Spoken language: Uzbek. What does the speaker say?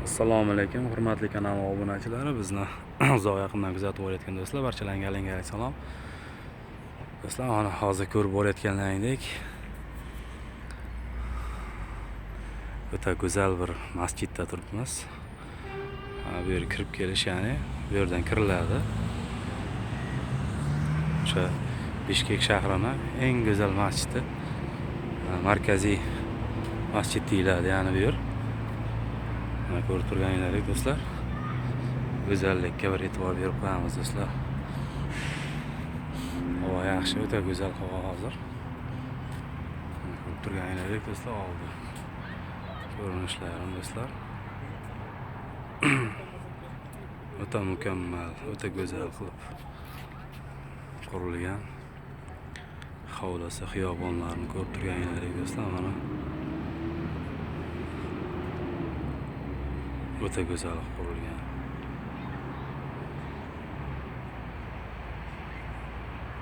Assalomu alaykum, hurmatli kanal obunachilari, bizni uzoq yaqindan kuzatib borayotgan do'stlar, barchalarga alangali salom. Do'stlar, mana hozir ko'rib borayotganlaringdek o'ta go'zal bir masjidda turibmiz. Bu yerga kirib kelish, ya'ni bu yerdan kiriladi. O'sha Bishkek shahrining eng go'zal masjidi, markaziy masjid deyiladi, ya'ni bu yer. Ko'rib turganingizdek do'stlar, go'zallikka bir e'tibor berib qo'yamiz do'stlar. Havo yaxshi, o'ta go'zal havo hozir. Ko'rib turganingizdek do'stlar, oldi ko'rinishlarim do'stlar. O'ta mukammal, o'ta go'zal qilib qurilgan. Hovlisi, xiyobonlarni ko'rib turganingizdek do'stlar, mana o'ta go'zal qurilgan.